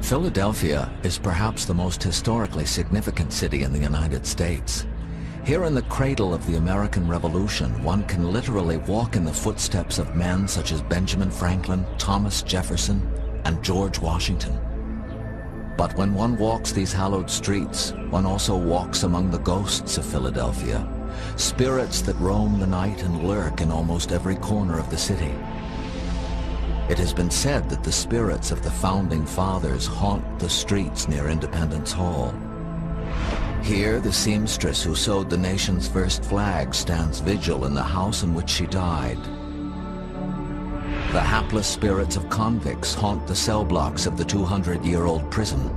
Philadelphia is perhaps the most historically significant city in the United States. Here in the cradle of the American Revolution, one can literally walk in the footsteps of men such as Benjamin Franklin, Thomas Jefferson, and George Washington. But when one walks these hallowed streets, one also walks among the ghosts of Philadelphia, spirits that roam the night and lurk in almost every corner of the city. It has been said that the spirits of the Founding Fathers haunt the streets near Independence Hall. Here, the seamstress who sewed the nation's first flag stands vigil in the house in which she died. The hapless spirits of convicts haunt the cell blocks of the 200-year-old prison.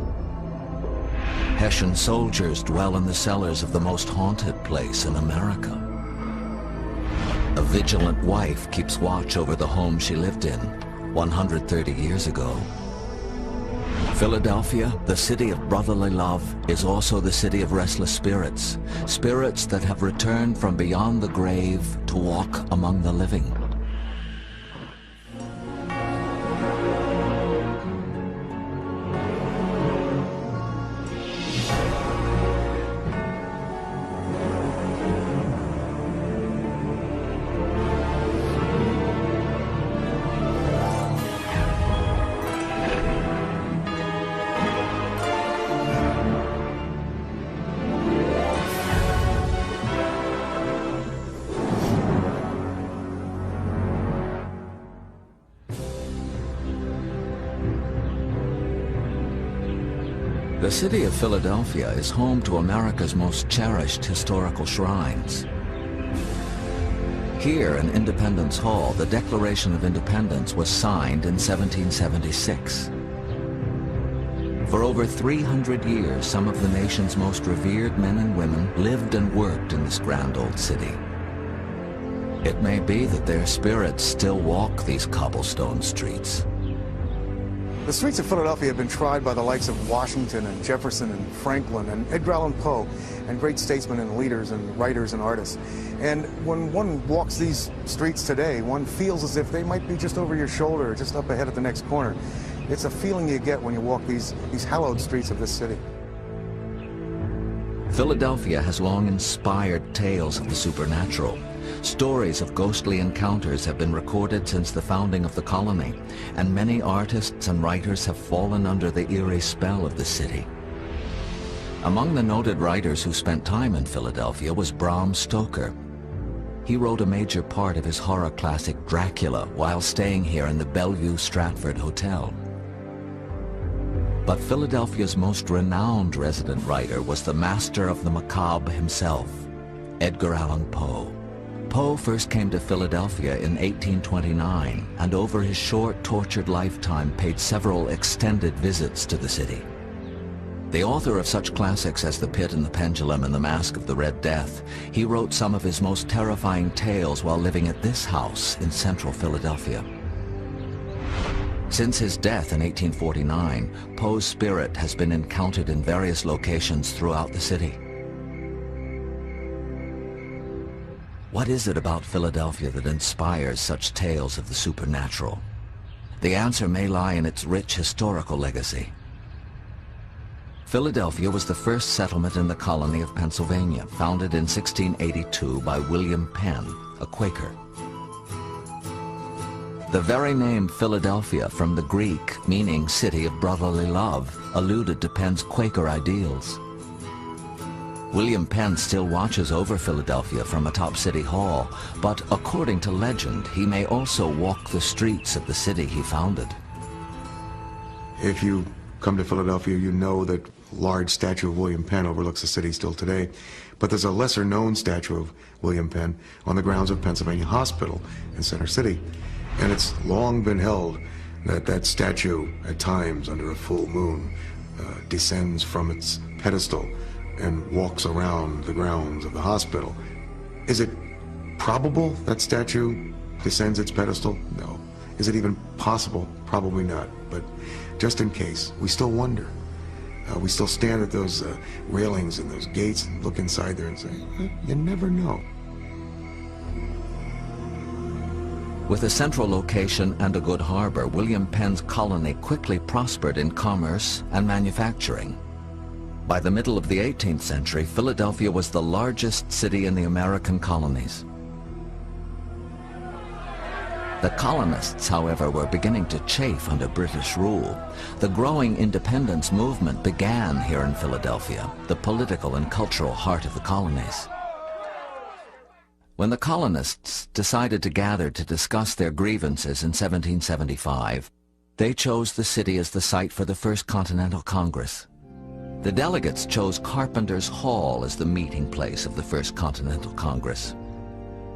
Hessian soldiers dwell in the cellars of the most haunted place in America. A vigilant wife keeps watch over the home she lived in 130 years ago. Philadelphia, the city of brotherly love, is also the city of restless spirits, spirits that have returned from beyond the grave to walk among the living. The city of Philadelphia is home to America's most cherished historical shrines. Here in Independence Hall, the Declaration of Independence was signed in 1776. For over 300 years, some of the nation's most revered men and women lived and worked in this grand old city. It may be that their spirits still walk these cobblestone streets. The streets of Philadelphia have been tried by the likes of Washington and Jefferson and Franklin and Edgar Allan Poe and great statesmen and leaders and writers and artists. And when one walks these streets today, one feels as if they might be just over your shoulder, just up ahead at the next corner. It's a feeling you get when you walk these hallowed streets of this city. Philadelphia has long inspired tales of the supernatural. Stories of ghostly encounters have been recorded since the founding of the colony, and many artists and writers have fallen under the eerie spell of the city. Among the noted writers who spent time in Philadelphia was Bram Stoker. He wrote a major part of his horror classic Dracula while staying here in the Bellevue Stratford Hotel. But Philadelphia's most renowned resident writer was the master of the macabre himself, Edgar Allan Poe. Poe first came to Philadelphia in 1829, and over his short, tortured lifetime paid several extended visits to the city. The author of such classics as The Pit and the Pendulum and The Mask of the Red Death, he wrote some of his most terrifying tales while living at this house in central Philadelphia. Since his death in 1849, Poe's spirit has been encountered in various locations throughout the city. What is it about Philadelphia that inspires such tales of the supernatural? The answer may lie in its rich historical legacy. Philadelphia was the first settlement in the colony of Pennsylvania, founded in 1682 by William Penn, a Quaker. The very name Philadelphia, from the Greek meaning city of brotherly love, alluded to Penn's Quaker ideals. William Penn still watches over Philadelphia from atop City Hall, but according to legend, he may also walk the streets of the city he founded. If you come to Philadelphia, you know that large statue of William Penn overlooks the city still today, but there's a lesser-known statue of William Penn on the grounds of Pennsylvania Hospital in Center City, and it's long been held that that statue, at times under a full moon, descends from its pedestal and walks around the grounds of the hospital. Is it probable that statue descends its pedestal? No. Is it even possible? Probably not. But just in case, we still wonder. We still stand at those railings and those gates and look inside there and say, you never know. With a central location and a good harbor, William Penn's colony quickly prospered in commerce and manufacturing. By the middle of the 18th century, Philadelphia was the largest city in the American colonies. The colonists, however, were beginning to chafe under British rule. The growing independence movement began here in Philadelphia, the political and cultural heart of the colonies. When the colonists decided to gather to discuss their grievances in 1775, they chose the city as the site for the First Continental Congress. The delegates chose Carpenter's Hall as the meeting place of the First Continental Congress.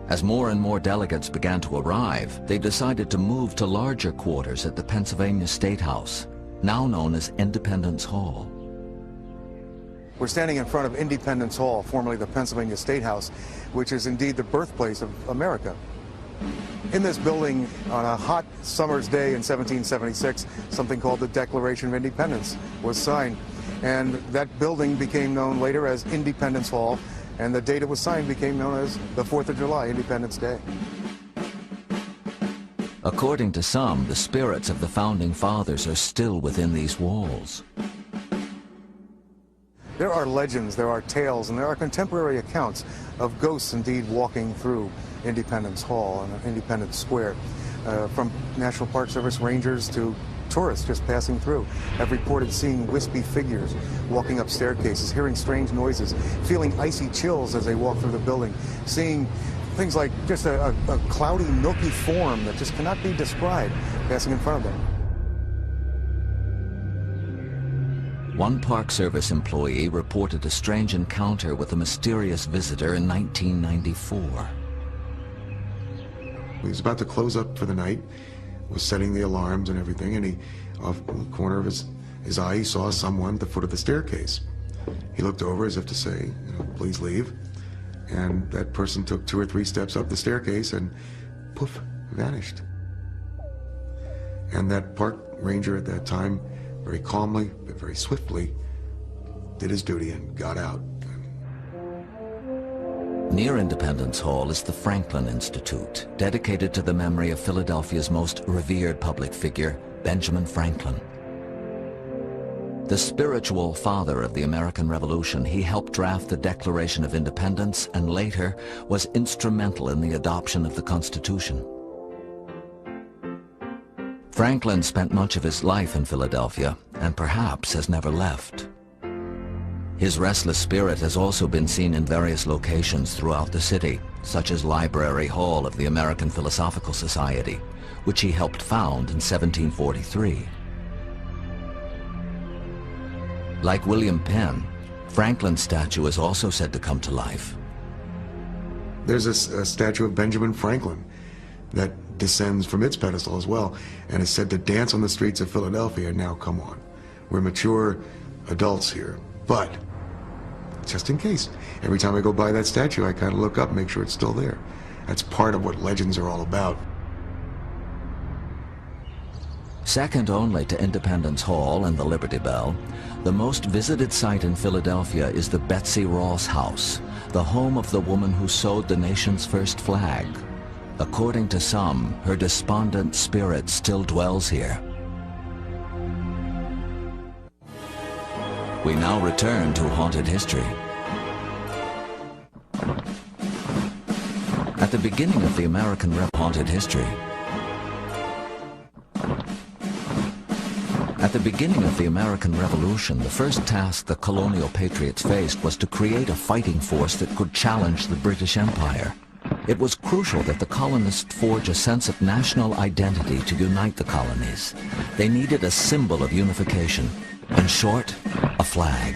As more and more delegates began to arrive, they decided to move to larger quarters at the Pennsylvania State House, now known as Independence Hall. We're standing in front of Independence Hall, formerly the Pennsylvania State House, which is indeed the birthplace of America. In this building, on a hot summer's day in 1776, something called the Declaration of Independence was signed. And that building became known later as Independence Hall, and the date it was signed became known as the 4th of July, Independence Day. According to some, the spirits of the Founding Fathers are still within these walls. There are legends, there are tales, and there are contemporary accounts of ghosts indeed walking through Independence Hall and Independence Square. From National Park Service rangers to tourists just passing through have reported seeing wispy figures walking up staircases, hearing strange noises, feeling icy chills as they walk through the building, seeing things like just a cloudy, milky form that just cannot be described passing in front of them. One Park Service employee reported a strange encounter with a mysterious visitor in 1994. He was about to close up for the night, was setting the alarms and everything, and he, off the corner of his eye, he saw someone at the foot of the staircase. He looked over as if to say, please leave. And that person took 2 or 3 steps up the staircase and poof, vanished. And that park ranger at that time, very calmly, but very swiftly, did his duty and got out. Near Independence Hall is the Franklin Institute, dedicated to the memory of Philadelphia's most revered public figure, Benjamin Franklin. The spiritual father of the American Revolution, he helped draft the Declaration of Independence and later was instrumental in the adoption of the Constitution. Franklin spent much of his life in Philadelphia and perhaps has never left. His restless spirit has also been seen in various locations throughout the city, such as Library Hall of the American Philosophical Society, which he helped found in 1743. Like William Penn, Franklin's statue is also said to come to life. There's a statue of Benjamin Franklin that descends from its pedestal as well, and is said to dance on the streets of Philadelphia. Now, come on. We're mature adults here. But, just in case, every time I go by that statue, I kind of look up and make sure it's still there. That's part of what legends are all about. Second only to Independence Hall and the Liberty Bell, the most visited site in Philadelphia is the Betsy Ross House, the home of the woman who sewed the nation's first flag. According to some, her despondent spirit still dwells here. We now return to haunted history. At the beginning of the American haunted history. At the beginning of the American Revolution, the first task the colonial patriots faced was to create a fighting force that could challenge the British Empire. It was crucial that the colonists forge a sense of national identity to unite the colonies. They needed a symbol of unification. In short, a flag.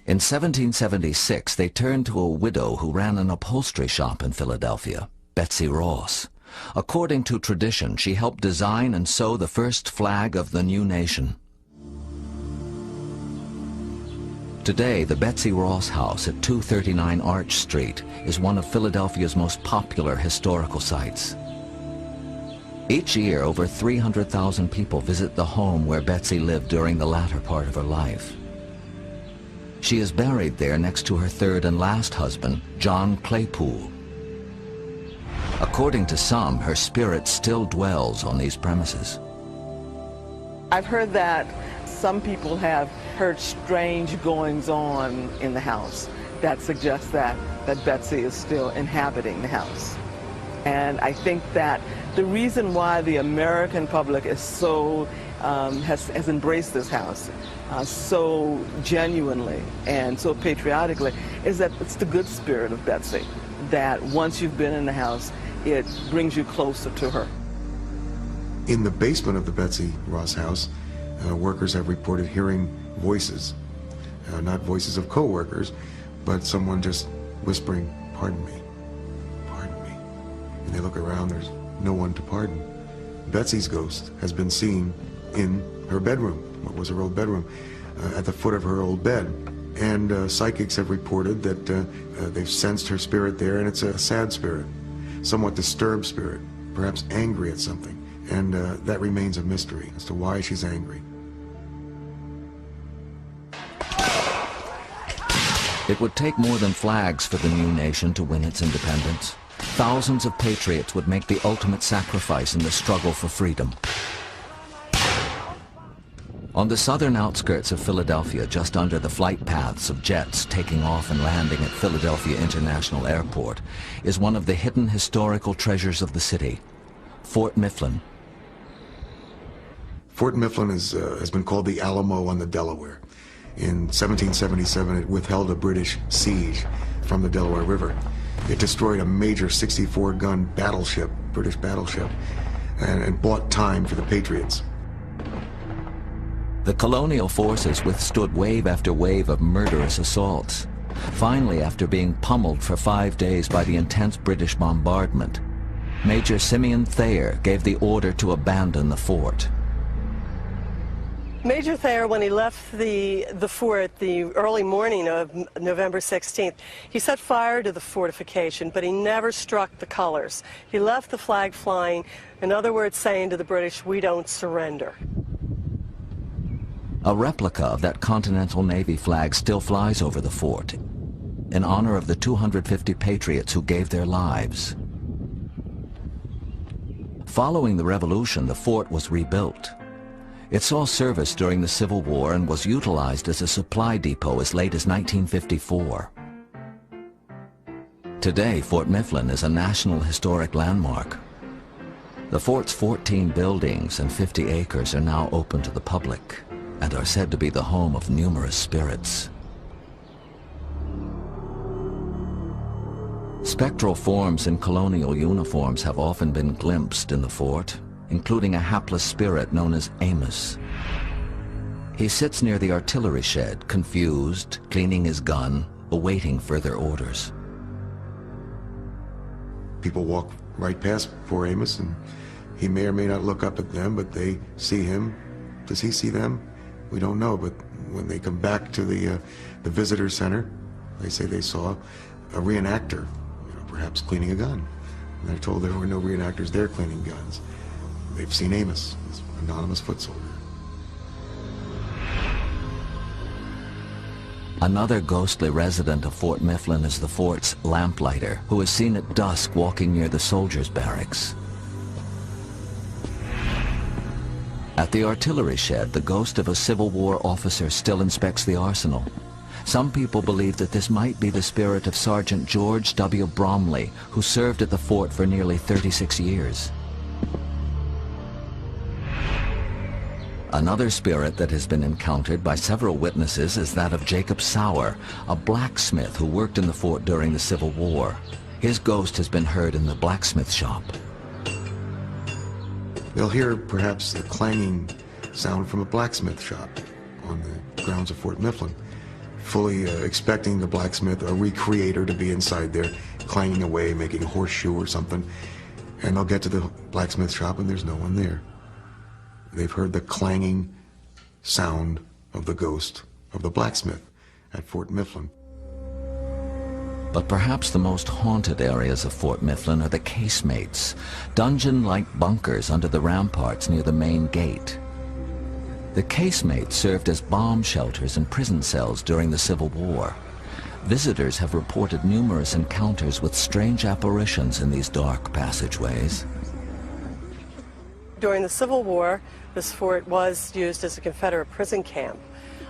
In 1776, they turned to a widow who ran an upholstery shop in Philadelphia, Betsy Ross. According to tradition, she helped design and sew the first flag of the new nation. Today, the Betsy Ross House at 239 Arch Street is one of Philadelphia's most popular historical sites. Each year, over 300,000 people visit the home where Betsy lived during the latter part of her life. She is buried there next to her third and last husband, John Claypool. According to some, her spirit still dwells on these premises. I've heard that some people have heard strange goings-on in the house that suggests that Betsy is still inhabiting the house. And I think that the reason why the American public is so, has embraced this house so genuinely and so patriotically is that it's the good spirit of Betsy, that once you've been in the house, it brings you closer to her. In the basement of the Betsy Ross house, workers have reported hearing voices, not voices of co-workers, but someone just whispering, "Pardon me, pardon me." And they look around, there's no one to pardon. Betsy's ghost has been seen in her bedroom, what was her old bedroom, at the foot of her old bed. And psychics have reported that they've sensed her spirit there, and it's a sad spirit, somewhat disturbed spirit, perhaps angry at something. And that remains a mystery as to why she's angry. It would take more than flags for the new nation to win its independence. Thousands of patriots would make the ultimate sacrifice in the struggle for freedom. On the southern outskirts of Philadelphia, just under the flight paths of jets taking off and landing at Philadelphia International Airport, is one of the hidden historical treasures of the city, Fort Mifflin. Fort Mifflin has been called the Alamo on the Delaware. In 1777, it withheld a British siege from the Delaware River. It destroyed a major 64-gun battleship, British battleship, and bought time for the Patriots. The colonial forces withstood wave after wave of murderous assaults. Finally, after being pummeled for 5 days by the intense British bombardment, Major Simeon Thayer gave the order to abandon the fort. Major Thayer, when he left the fort the early morning of November 16th, he set fire to the fortification, but he never struck the colors. He left the flag flying, in other words saying to the British, "We don't surrender." A replica of that Continental Navy flag still flies over the fort, in honor of the 250 patriots who gave their lives. Following the Revolution, the fort was rebuilt. It saw service during the Civil War and was utilized as a supply depot as late as 1954. Today, Fort Mifflin is a National Historic Landmark. The fort's 14 buildings and 50 acres are now open to the public and are said to be the home of numerous spirits. Spectral forms in colonial uniforms have often been glimpsed in the fort, including a hapless spirit known as Amos. He sits near the artillery shed, confused, cleaning his gun, awaiting further orders. People walk right past poor Amos, and he may or may not look up at them, but they see him. Does he see them? We don't know, but when they come back to the visitor center, they say they saw a reenactor, perhaps cleaning a gun. And they're told there were no reenactors there cleaning guns. They've seen Amos, this anonymous foot soldier. Another ghostly resident of Fort Mifflin is the fort's lamplighter, who is seen at dusk walking near the soldiers' barracks. At the artillery shed, the ghost of a Civil War officer still inspects the arsenal. Some people believe that this might be the spirit of Sergeant George W. Bromley, who served at the fort for nearly 36 years. Another spirit that has been encountered by several witnesses is that of Jacob Sauer, a blacksmith who worked in the fort during the Civil War. His ghost has been heard in the blacksmith shop. They'll hear perhaps the clanging sound from a blacksmith shop on the grounds of Fort Mifflin, fully expecting the blacksmith, a recreator, to be inside there, clanging away, making a horseshoe or something. And they'll get to the blacksmith shop and there's no one there. They've heard the clanging sound of the ghost of the blacksmith at Fort Mifflin. But perhaps the most haunted areas of Fort Mifflin are the casemates, dungeon-like bunkers under the ramparts near the main gate. The casemates served as bomb shelters and prison cells during the Civil War. Visitors have reported numerous encounters with strange apparitions in these dark passageways. During the Civil War, this fort was used as a Confederate prison camp.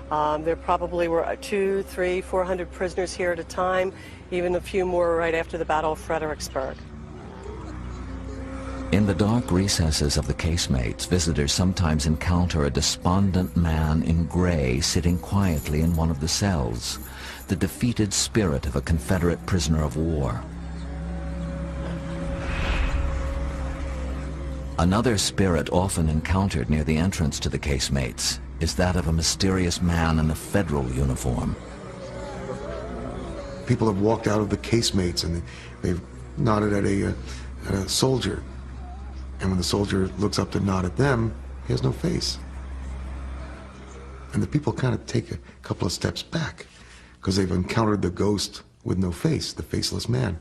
There probably were 200, 300, 400 prisoners here at a time, even a few more right after the Battle of Fredericksburg. In the dark recesses of the casemates, visitors sometimes encounter a despondent man in gray sitting quietly in one of the cells, the defeated spirit of a Confederate prisoner of war. Another spirit often encountered near the entrance to the casemates is that of a mysterious man in a federal uniform. People have walked out of the casemates and they've nodded at a soldier. And when the soldier looks up to nod at them, he has no face. And the people kind of take a couple of steps back because they've encountered the ghost with no face, the faceless man.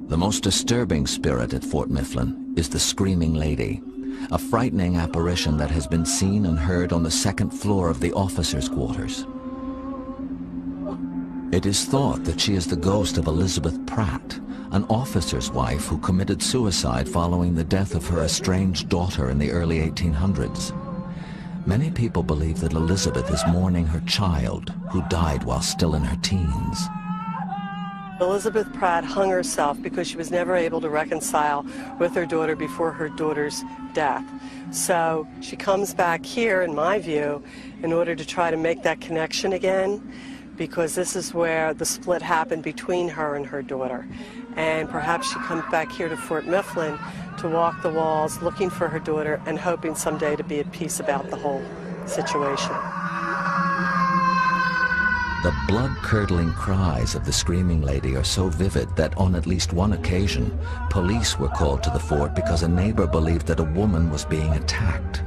The most disturbing spirit at Fort Mifflin is the Screaming Lady, a frightening apparition that has been seen and heard on the second floor of the officers' quarters. It is thought that she is the ghost of Elizabeth Pratt, an officer's wife who committed suicide following the death of her estranged daughter in the early 1800s. Many people believe that Elizabeth is mourning her child, who died while still in her teens. Elizabeth Pratt hung herself because she was never able to reconcile with her daughter before her daughter's death. So she comes back here, in my view, in order to try to make that connection again, because this is where the split happened between her and her daughter. And perhaps she comes back here to Fort Mifflin to walk the walls looking for her daughter and hoping someday to be at peace about the whole situation. The blood-curdling cries of the Screaming Lady are so vivid that on at least one occasion, police were called to the fort because a neighbor believed that a woman was being attacked.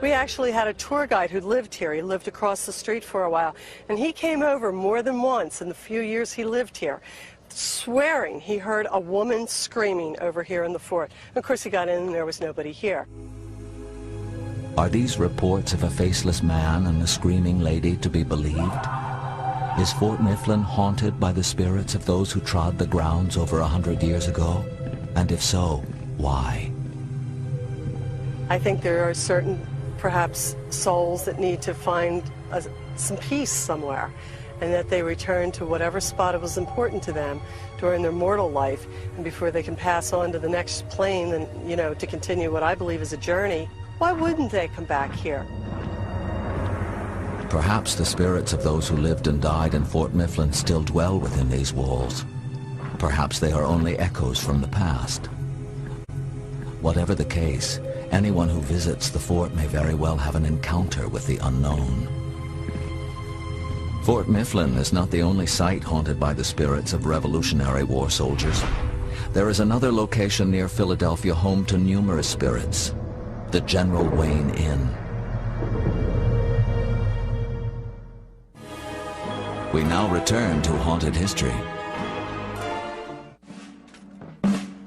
We actually had a tour guide who lived here. He lived across the street for a while, and he came over more than once in the few years he lived here, swearing he heard a woman screaming over here in the fort. And of course, he got in and there was nobody here. Are these reports of a faceless man and a Screaming Lady to be believed? Is Fort Mifflin haunted by the spirits of those who trod the grounds over 100 years ago? And if so, why? I think there are certain, perhaps, souls that need to find some peace somewhere, and that they return to whatever spot was important to them during their mortal life, and before they can pass on to the next plane and, you know, to continue what I believe is a journey. Why wouldn't they come back here? Perhaps the spirits of those who lived and died in Fort Mifflin still dwell within these walls. Perhaps they are only echoes from the past. Whatever the case, anyone who visits the fort may very well have an encounter with the unknown. Fort Mifflin is not the only site haunted by the spirits of Revolutionary War soldiers. There is another location near Philadelphia home to numerous spirits, the General Wayne Inn. We now return to haunted history.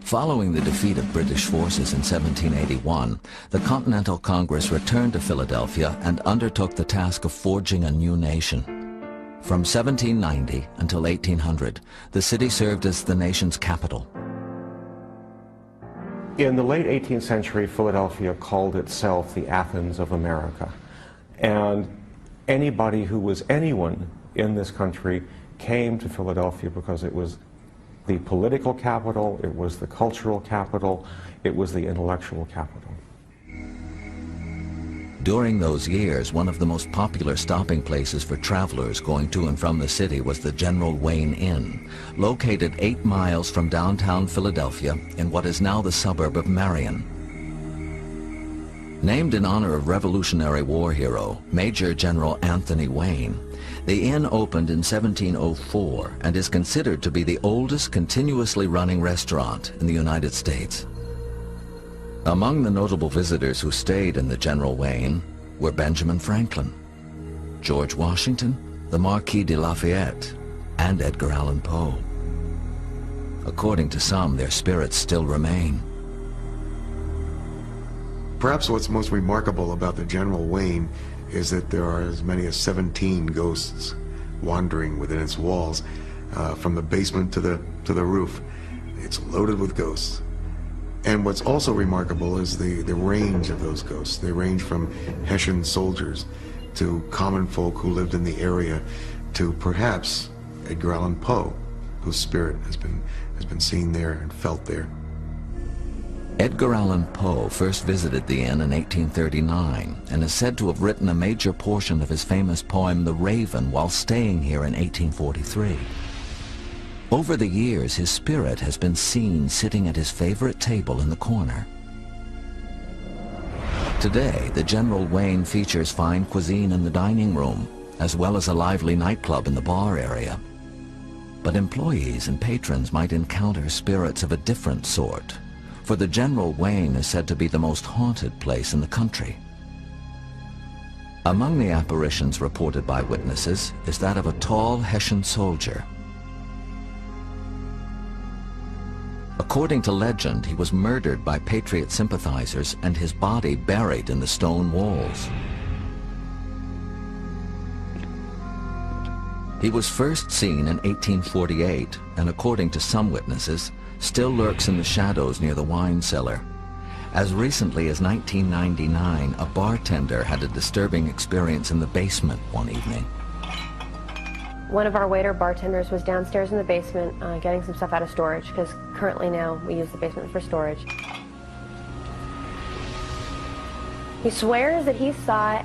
Following the defeat of British forces in 1781, the Continental Congress returned to Philadelphia and undertook the task of forging a new nation. From 1790 until 1800, the city served as the nation's capital. In the late 18th century, Philadelphia called itself the Athens of America. And anybody who was anyone in this country came to Philadelphia because it was the political capital, it was the cultural capital, it was the intellectual capital. During those years, one of the most popular stopping places for travelers going to and from the city was the General Wayne Inn, located 8 miles from downtown Philadelphia in what is now the suburb of Marion. Named in honor of Revolutionary War hero Major General Anthony Wayne, the inn opened in 1704 and is considered to be the oldest continuously running restaurant in the United States. Among the notable visitors who stayed in the General Wayne were Benjamin Franklin, George Washington, the Marquis de Lafayette, and Edgar Allan Poe. According to some, their spirits still remain. Perhaps what's most remarkable about the General Wayne is that there are as many as 17 ghosts wandering within its walls, from the basement to the roof. It's loaded with ghosts. And what's also remarkable is the range of those ghosts. They range from Hessian soldiers to common folk who lived in the area to perhaps Edgar Allan Poe, whose spirit has been seen there and felt there. Edgar Allan Poe first visited the inn in 1839 and is said to have written a major portion of his famous poem The Raven while staying here in 1843. Over the years, his spirit has been seen sitting at his favorite table in the corner. Today, the General Wayne features fine cuisine in the dining room, as well as a lively nightclub in the bar area. But employees and patrons might encounter spirits of a different sort, for the General Wayne is said to be the most haunted place in the country. Among the apparitions reported by witnesses is that of a tall Hessian soldier. According to legend, he was murdered by Patriot sympathizers and his body buried in the stone walls. He was first seen in 1848 and, according to some witnesses, still lurks in the shadows near the wine cellar. As recently as 1999, a bartender had a disturbing experience in the basement one evening. One of our waiter bartenders was downstairs in the basement getting some stuff out of storage, because currently now we use the basement for storage. He swears that he saw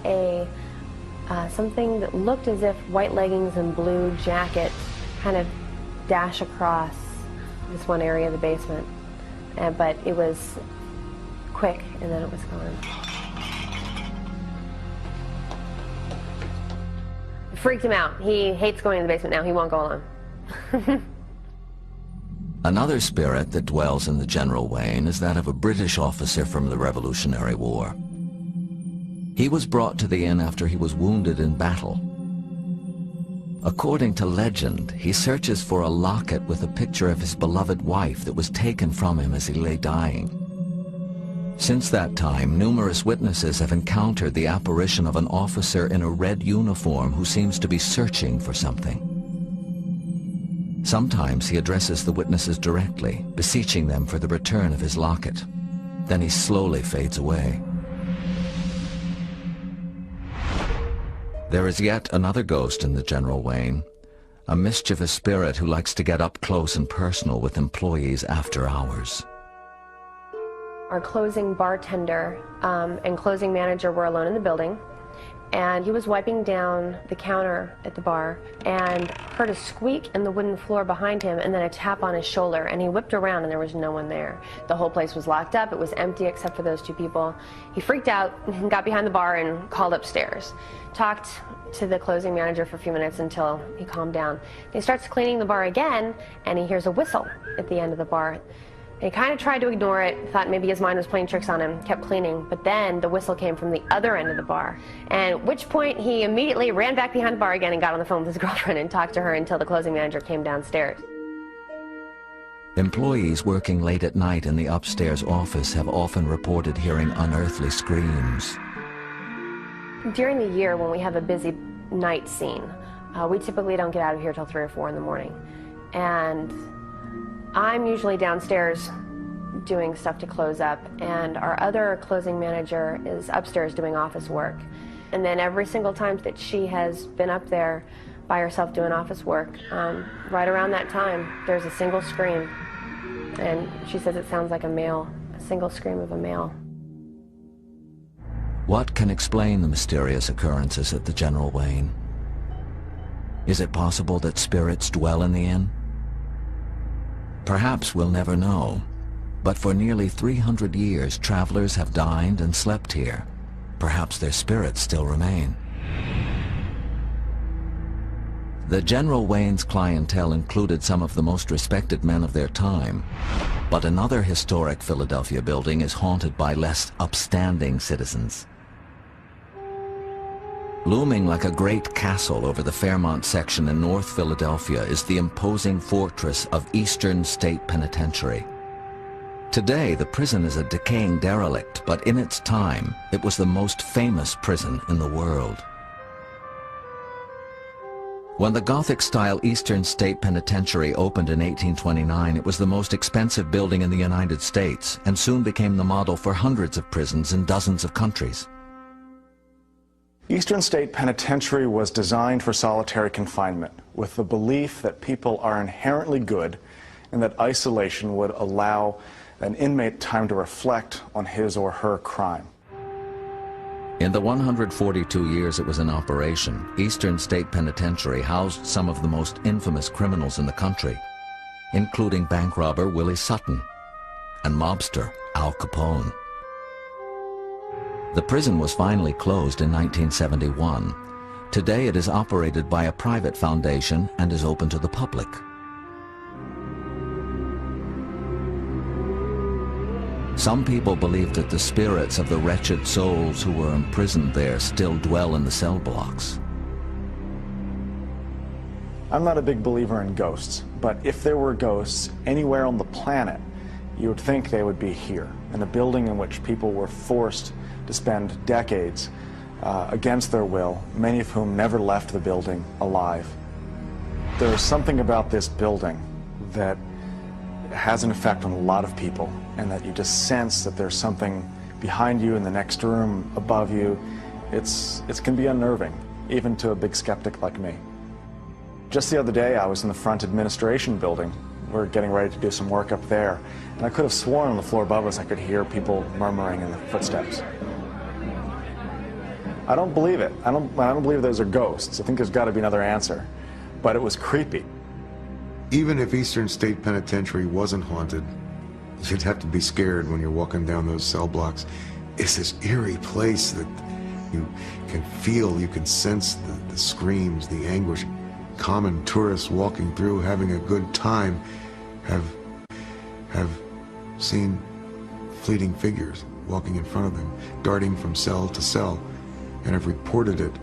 something that looked as if white leggings and blue jacket kind of dash across this one area of the basement. But it was quick and then it was gone. Freaked him out. He hates going in the basement now. He won't go alone. Another spirit that dwells in the General Wayne is that of a British officer from the Revolutionary War. He was brought to the inn after he was wounded in battle. According to legend, he searches for a locket with a picture of his beloved wife that was taken from him as he lay dying. Since that time, numerous witnesses have encountered the apparition of an officer in a red uniform who seems to be searching for something. Sometimes he addresses the witnesses directly, beseeching them for the return of his locket. Then he slowly fades away. There is yet another ghost in the General Wayne, a mischievous spirit who likes to get up close and personal with employees after hours. Our closing bartender and closing manager were alone in the building, and he was wiping down the counter at the bar and heard a squeak in the wooden floor behind him and then a tap on his shoulder, and he whipped around and there was no one there. The whole place was locked up. It was empty except for those two people. He freaked out and got behind the bar and called upstairs. Talked to the closing manager for a few minutes until he calmed down. He starts cleaning the bar again and he hears a whistle at the end of the bar. He kind of tried to ignore it, thought maybe his mind was playing tricks on him, kept cleaning, but then the whistle came from the other end of the bar, and at which point he immediately ran back behind the bar again and got on the phone with his girlfriend and talked to her until the closing manager came downstairs. Employees working late at night in the upstairs office have often reported hearing unearthly screams. During the year when we have a busy night scene, we typically don't get out of here till 3 or 4 in the morning, and I'm usually downstairs doing stuff to close up, and our other closing manager is upstairs doing office work. And then every single time that she has been up there by herself doing office work, right around that time, there's a single scream. And she says it sounds like a single scream of a male. What can explain the mysterious occurrences at the General Wayne? Is it possible that spirits dwell in the inn? Perhaps we'll never know, but for nearly 300 years travelers have dined and slept here. Perhaps their spirits still remain. The General Wayne's clientele included some of the most respected men of their time, but another historic Philadelphia building is haunted by less upstanding citizens. Looming like a great castle over the Fairmont section in North Philadelphia is the imposing fortress of Eastern State Penitentiary. Today, the prison is a decaying derelict, but in its time, it was the most famous prison in the world. When the Gothic-style Eastern State Penitentiary opened in 1829, it was the most expensive building in the United States and soon became the model for hundreds of prisons in dozens of countries. Eastern State Penitentiary was designed for solitary confinement with the belief that people are inherently good and that isolation would allow an inmate time to reflect on his or her crime. In the 142 years it was in operation, Eastern State Penitentiary housed some of the most infamous criminals in the country, including bank robber Willie Sutton and mobster Al Capone. The prison was finally closed in 1971. Today it is operated by a private foundation and is open to the public. Some people believe that the spirits of the wretched souls who were imprisoned there still dwell in the cell blocks. I'm not a big believer in ghosts, but if there were ghosts anywhere on the planet, you would think they would be here, in a building in which people were forced to spend decades against their will, many of whom never left the building alive. There is something about this building that has an effect on a lot of people, and that you just sense that there's something behind you in the next room, above you. It can be unnerving, even to a big skeptic like me. Just the other day, I was in the front administration building. We're getting ready to do some work up there, and I could have sworn on the floor above us I could hear people murmuring in the footsteps. I don't believe it. I don't believe those are ghosts. I think there's got to be another answer. But it was creepy. Even if Eastern State Penitentiary wasn't haunted, you'd have to be scared when you're walking down those cell blocks. It's this eerie place that you can feel, you can sense the screams, the anguish. Common tourists walking through, having a good time, have seen fleeting figures walking in front of them, darting from cell to cell, and have reported it,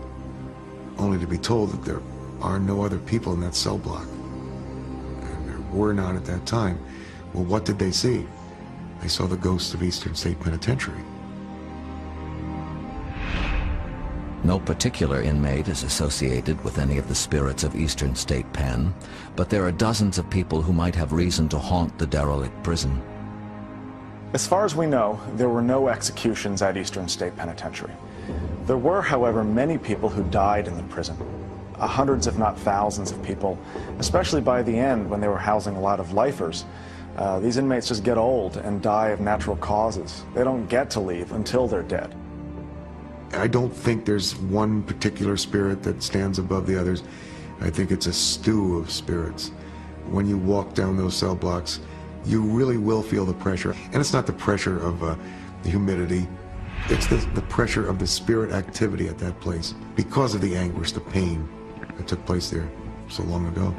only to be told that there are no other people in that cell block. Were not at that time. Well, what did they see? They saw the ghosts of Eastern State Penitentiary. No particular inmate is associated with any of the spirits of Eastern State Pen, but there are dozens of people who might have reason to haunt the derelict prison. As far as we know, there were no executions at Eastern State Penitentiary. There were, however, many people who died in the prison. Hundreds, if not thousands of people, especially by the end when they were housing a lot of lifers. These inmates just get old and die of natural causes. They don't get to leave until they're dead. I don't think there's one particular spirit that stands above the others. I think it's a stew of spirits. When you walk down those cell blocks, you really will feel the pressure. And it's not the pressure of the humidity. It's the pressure of the spirit activity at that place because of the anguish, the pain that took place there so long ago.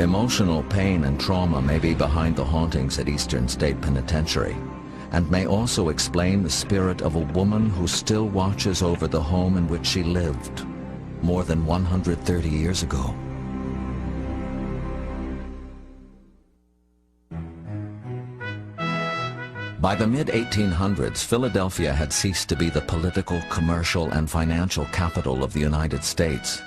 Emotional pain and trauma may be behind the hauntings at Eastern State Penitentiary, and may also explain the spirit of a woman who still watches over the home in which she lived more than 130 years ago. By the mid-1800s, Philadelphia had ceased to be the political, commercial, and financial capital of the United States.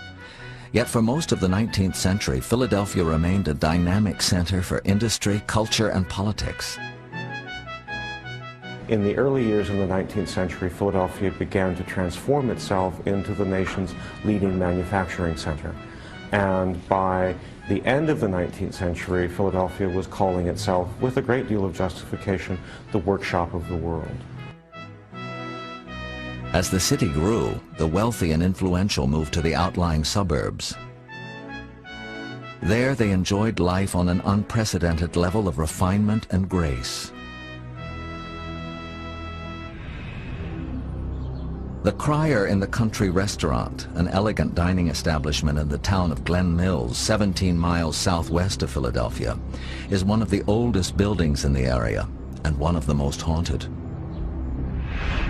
Yet for most of the 19th century, Philadelphia remained a dynamic center for industry, culture, and politics. In the early years of the 19th century, Philadelphia began to transform itself into the nation's leading manufacturing center. And by the end of the 19th century, Philadelphia was calling itself, with a great deal of justification, the workshop of the world. As the city grew, the wealthy and influential moved to the outlying suburbs. There they enjoyed life on an unprecedented level of refinement and grace. The Crier in the Country Restaurant, an elegant dining establishment in the town of Glen Mills, 17 miles southwest of Philadelphia, is one of the oldest buildings in the area and one of the most haunted.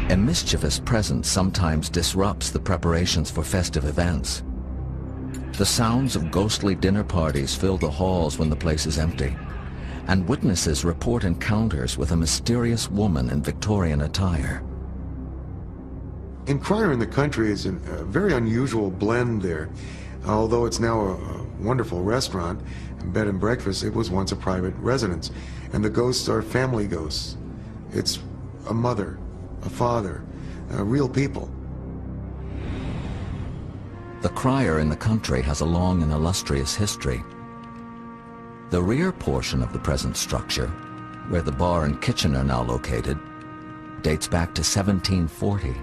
A mischievous presence sometimes disrupts the preparations for festive events. The sounds of ghostly dinner parties fill the halls when the place is empty, and witnesses report encounters with a mysterious woman in Victorian attire. In Crier in the Country is a very unusual blend there. Although it's now a wonderful restaurant, bed and breakfast, it was once a private residence. And the ghosts are family ghosts. It's a mother, a father, real people. The Crier in the Country has a long and illustrious history. The rear portion of the present structure, where the bar and kitchen are now located, dates back to 1740.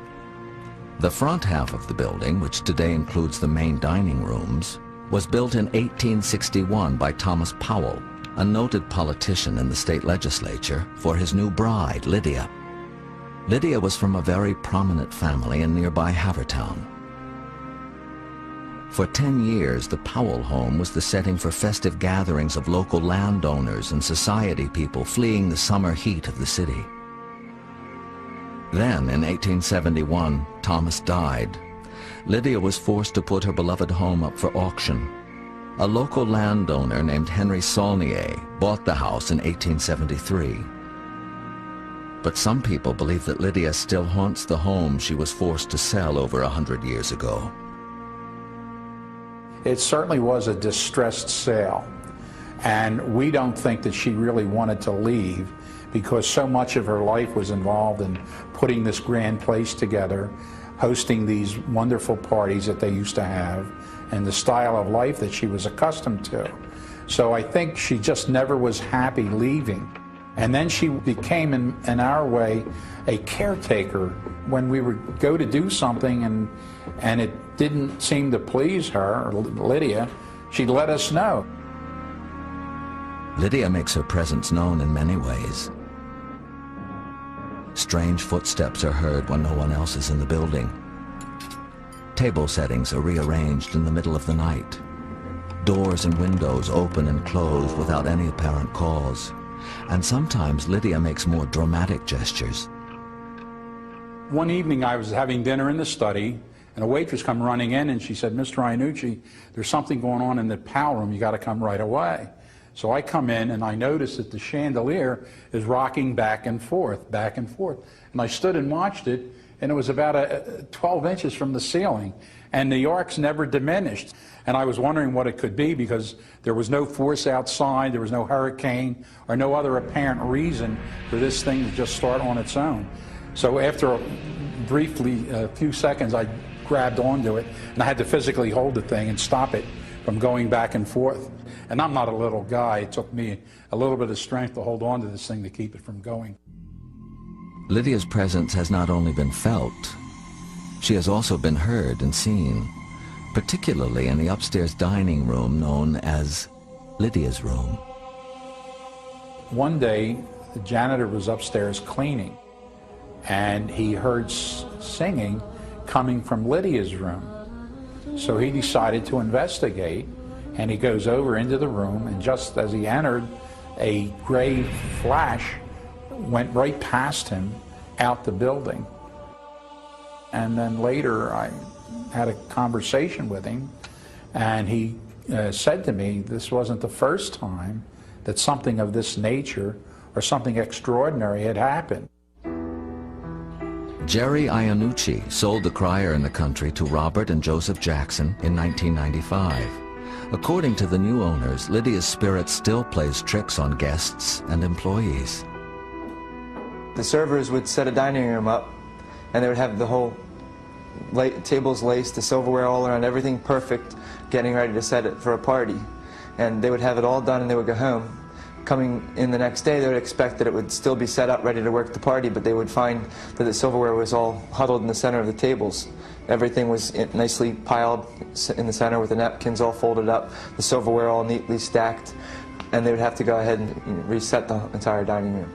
The front half of the building, which today includes the main dining rooms, was built in 1861 by Thomas Powell, a noted politician in the state legislature, for his new bride, Lydia. Lydia was from a very prominent family in nearby Havertown. For 10 years, the Powell home was the setting for festive gatherings of local landowners and society people fleeing the summer heat of the city. Then, in 1871, Thomas died. Lydia was forced to put her beloved home up for auction. A local landowner named Henry Saulnier bought the house in 1873. But some people believe that Lydia still haunts the home she was forced to sell over 100 years ago. It certainly was a distressed sale, and we don't think that she really wanted to leave, because so much of her life was involved in putting this grand place together, hosting these wonderful parties that they used to have, and the style of life that she was accustomed to. So I think she just never was happy leaving. And then she became, in our way, a caretaker. When we would go to do something and it didn't seem to please her, or Lydia, she'd let us know. Lydia makes her presence known in many ways. Strange footsteps are heard when no one else is in the building. Table settings are rearranged in the middle of the night. Doors and windows open and close without any apparent cause. And sometimes Lydia makes more dramatic gestures. One evening I was having dinner in the study, and a waitress come running in, and she said, "Mr. Iannucci, there's something going on in the Powell room. You got to come right away." So I come in, and I notice that the chandelier is rocking back and forth, back and forth. And I stood and watched it, and it was about 12 inches from the ceiling, and the arcs never diminished. And I was wondering what it could be, because there was no force outside, there was no hurricane, or no other apparent reason for this thing to just start on its own. So after a few seconds, I grabbed onto it, and I had to physically hold the thing and stop it from going back and forth. And I'm not a little guy. It took me a little bit of strength to hold on to this thing to keep it from going. Lydia's presence has not only been felt, she has also been heard and seen, particularly in the upstairs dining room known as Lydia's room. One day, the janitor was upstairs cleaning, and he heard singing coming from Lydia's room. So he decided to investigate, and he goes over into the room, and just as he entered, a gray flash went right past him out the building. And then later I had a conversation with him, and he said to me this wasn't the first time that something of this nature or something extraordinary had happened. Jerry Iannucci sold the Crier in the Country to Robert and Joseph Jackson in 1995. According to the new owners, Lydia's spirit still plays tricks on guests and employees. The servers would set a dining room up, and they would have the whole tables laced, the silverware all around, everything perfect, getting ready to set it for a party. And they would have it all done, and they would go home. Coming in the next day, they would expect that it would still be set up, ready to work the party, but they would find that the silverware was all huddled in the center of the tables. Everything was nicely piled in the center with the napkins all folded up, the silverware all neatly stacked, and they would have to go ahead and reset the entire dining room.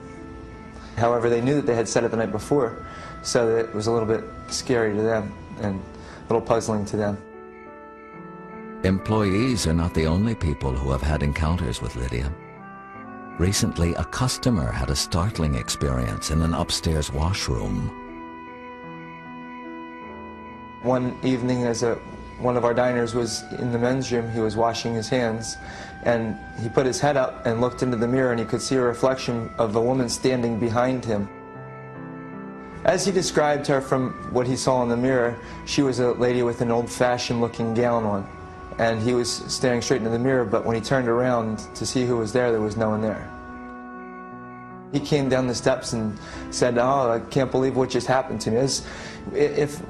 However, they knew that they had set it the night before, so that it was a little bit scary to them and a little puzzling to them. Employees are not the only people who have had encounters with Lydia. Recently, a customer had a startling experience in an upstairs washroom. One evening, as one of our diners was in the men's room, he was washing his hands, and he put his head up and looked into the mirror, and he could see a reflection of a woman standing behind him. As he described her from what he saw in the mirror, she was a lady with an old-fashioned looking gown on. And he was staring straight into the mirror, but when he turned around to see who was there was no one there. He came down the steps and said, "Oh, I can't believe what just happened to me."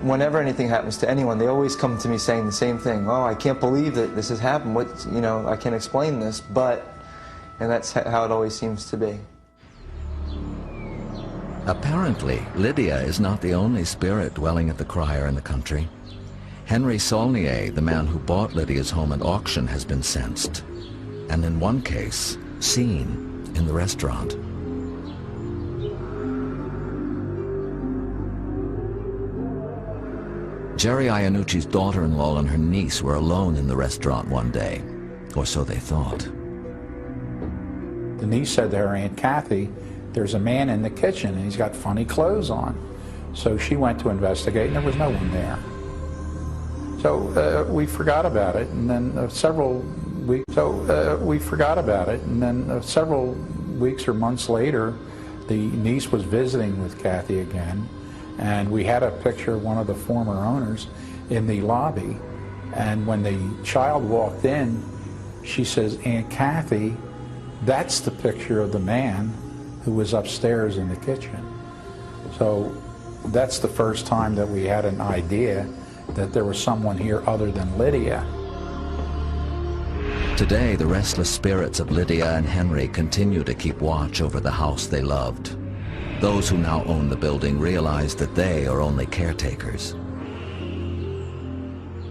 Whenever anything happens to anyone, they always come to me saying the same thing. "Oh, I can't believe that this has happened. I can't explain this," and that's how it always seems to be. Apparently, Lydia is not the only spirit dwelling at the Crier in the country. Henry Saulnier, the man who bought Lydia's home at auction, has been sensed, and in one case, seen in the restaurant. Jerry Iannucci's daughter-in-law and her niece were alone in the restaurant one day, or so they thought. The niece said to her Aunt Kathy, "There's a man in the kitchen and he's got funny clothes on." So she went to investigate and there was no one there. So we forgot about it, and then several weeks or months later, the niece was visiting with Kathy again, and we had a picture of one of the former owners in the lobby. And when the child walked in, she says, "Aunt Kathy, that's the picture of the man who was upstairs in the kitchen." So that's the first time that we had an idea that there was someone here other than Lydia. Today, the restless spirits of Lydia and Henry continue to keep watch over the house they loved. Those who now own the building realize that they are only caretakers.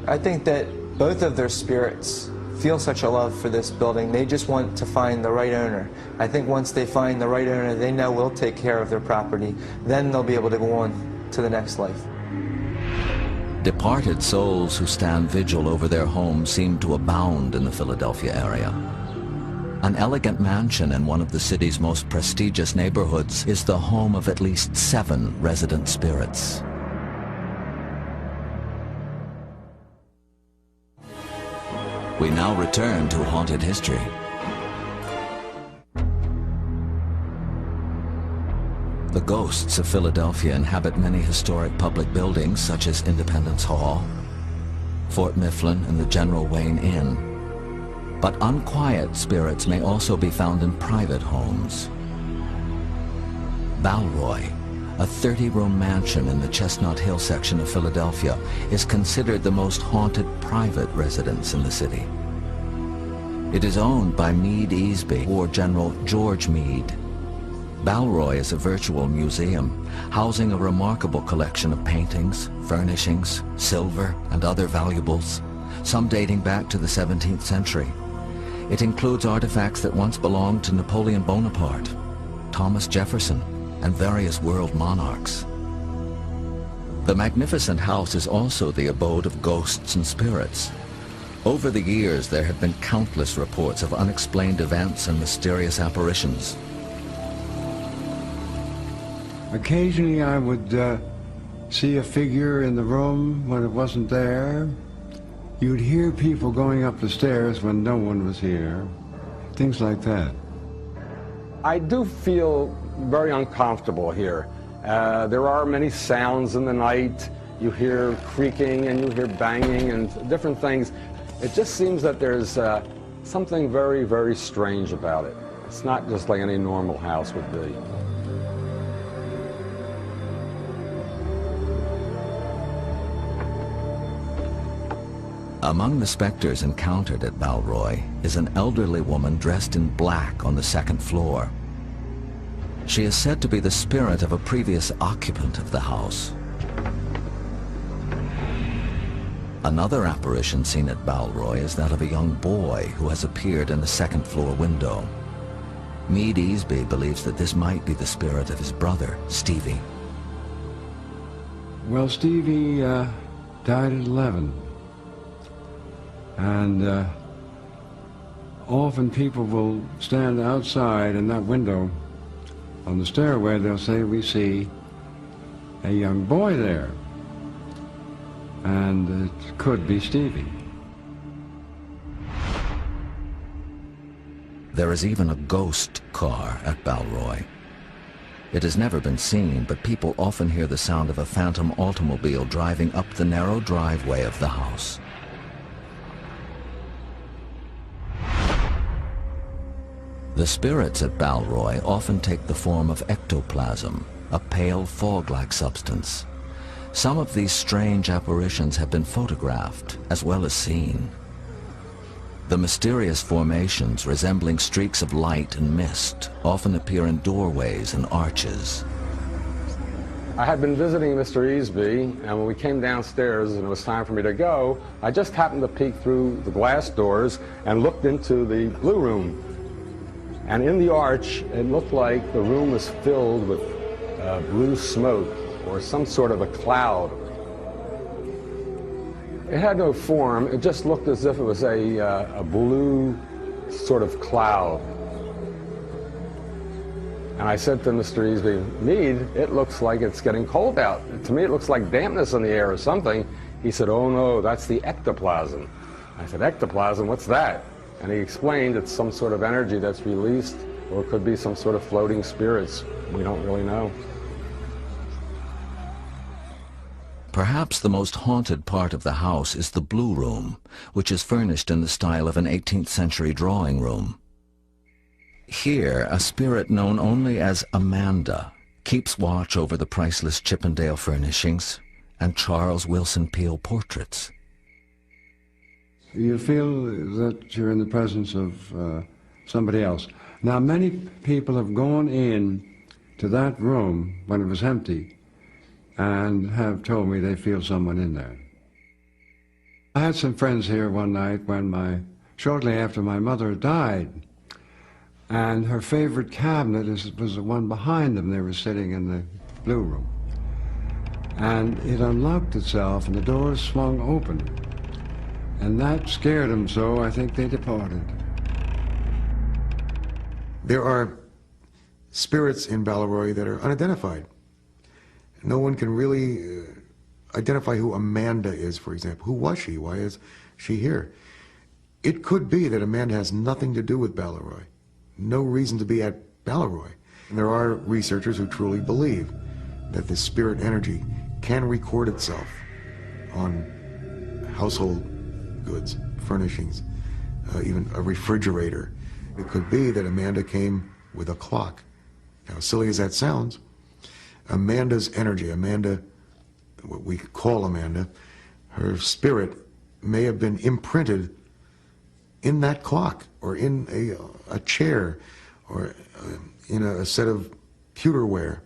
I think that both of their spirits feel such a love for this building. They just want to find the right owner. I think once they find the right owner, they know we'll take care of their property. Then they'll be able to go on to the next life. Departed souls who stand vigil over their homes seem to abound in the Philadelphia area. An elegant mansion in one of the city's most prestigious neighborhoods is the home of at least 7 resident spirits. We now return to Haunted History. The ghosts of Philadelphia inhabit many historic public buildings such as Independence Hall, Fort Mifflin, and the General Wayne Inn. But unquiet spirits may also be found in private homes. Balroy, a 30-room mansion in the Chestnut Hill section of Philadelphia, is considered the most haunted private residence in the city. It is owned by Meade Easby or General George Meade. Balroy is a virtual museum, housing a remarkable collection of paintings, furnishings, silver, and other valuables, some dating back to the 17th century. It includes artifacts that once belonged to Napoleon Bonaparte, Thomas Jefferson, and various world monarchs. The magnificent house is also the abode of ghosts and spirits. Over the years, there have been countless reports of unexplained events and mysterious apparitions. Occasionally I would see a figure in the room when it wasn't there. You'd hear people going up the stairs when no one was here. Things like that. I do feel very uncomfortable here. There are many sounds in the night. You hear creaking and you hear banging and different things. It just seems that there's something very, very strange about it. It's not just like any normal house would be. Among the specters encountered at Balroy is an elderly woman dressed in black on the 2nd floor. She is said to be the spirit of a previous occupant of the house. Another apparition seen at Balroy is that of a young boy who has appeared in the 2nd floor window. Meade Easby believes that this might be the spirit of his brother, Stevie. Well, Stevie died at 11. And often people will stand outside in that window on the stairway. They'll say, "We see a young boy there." And it could be Stevie. There is even a ghost car at Balroy. It has never been seen, but people often hear the sound of a phantom automobile driving up the narrow driveway of the house. The spirits at Balroy often take the form of ectoplasm, a pale fog-like substance. Some of these strange apparitions have been photographed as well as seen. The mysterious formations resembling streaks of light and mist often appear in doorways and arches. I had been visiting Mr. Easby, and when we came downstairs and it was time for me to go, I just happened to peek through the glass doors and looked into the blue room. And in the arch, it looked like the room was filled with blue smoke or some sort of a cloud. It had no form. It just looked as if it was a blue sort of cloud. And I said to Mr. Easby, Mead, it looks like it's getting cold out. To me, it looks like dampness in the air or something. He said, oh no, that's the ectoplasm. I said, ectoplasm, what's that? And he explained it's some sort of energy that's released, or it could be some sort of floating spirits. We don't really know. Perhaps the most haunted part of the house is the Blue Room, which is furnished in the style of an 18th century drawing room. Here, a spirit known only as Amanda keeps watch over the priceless Chippendale furnishings and Charles Wilson Peale portraits. You feel that you're in the presence of somebody else. Now, many people have gone in to that room when it was empty and have told me they feel someone in there. I had some friends here one night shortly after my mother died, and her favorite cabinet was the one behind them. They were sitting in the Blue Room. And it unlocked itself and the doors swung open. And that scared them so, I think they departed. There are spirits in Balleroy that are unidentified. No one can really identify who Amanda is, for example. Who was she? Why is she here? It could be that Amanda has nothing to do with Balleroy. No reason to be at Balleroy. And there are researchers who truly believe that the spirit energy can record itself on household goods, furnishings, even a refrigerator. It could be that Amanda came with a clock. Now, silly as that sounds, Amanda's energy, what we call Amanda, her spirit may have been imprinted in that clock, or in a chair, or in a set of pewterware.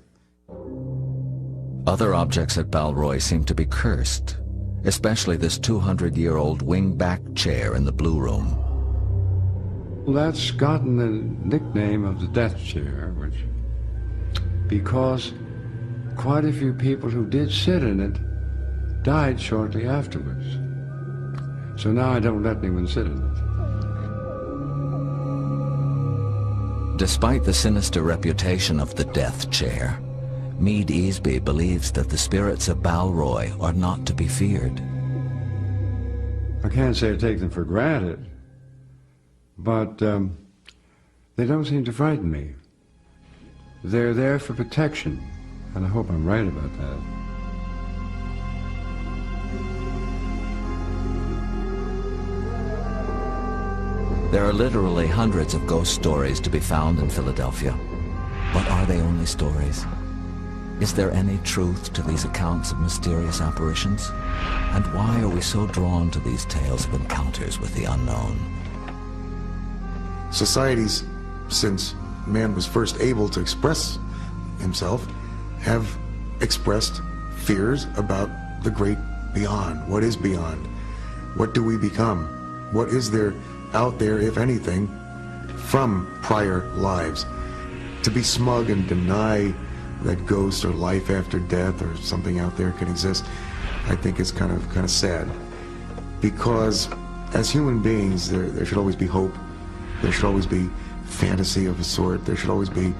Other objects at Balleroy seem to be cursed, especially this 200-year-old wing-back chair in the Blue Room. That's gotten the nickname of the death chair, because quite a few people who did sit in it died shortly afterwards. So now I don't let anyone sit in it. Despite the sinister reputation of the death chair, Mead Easby believes that the spirits of Balleroy are not to be feared. I can't say I take them for granted, but they don't seem to frighten me. They're there for protection, and I hope I'm right about that. There are literally hundreds of ghost stories to be found in Philadelphia. But are they only stories? Is there any truth to these accounts of mysterious apparitions? And why are we so drawn to these tales of encounters with the unknown? Societies, since man was first able to express himself, have expressed fears about the great beyond. What is beyond? What do we become? What is there out there, if anything, from prior lives? To be smug and deny that ghosts or life after death or something out there can exist, I think is kind of sad. Because as human beings, there should always be hope. There should always be fantasy of a sort. There should always be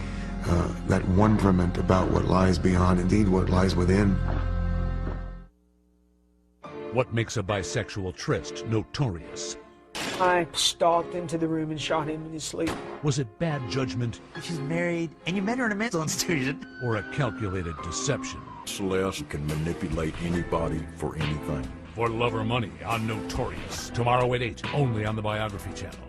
that wonderment about what lies beyond, indeed what lies within. What makes a bisexual tryst notorious? I stalked into the room and shot him in his sleep. Was it bad judgment? She's married, and you met her in a mental institution. Or a calculated deception? Celeste can manipulate anybody for anything. For Love or Money on Notorious. Tomorrow at 8, only on the Biography Channel.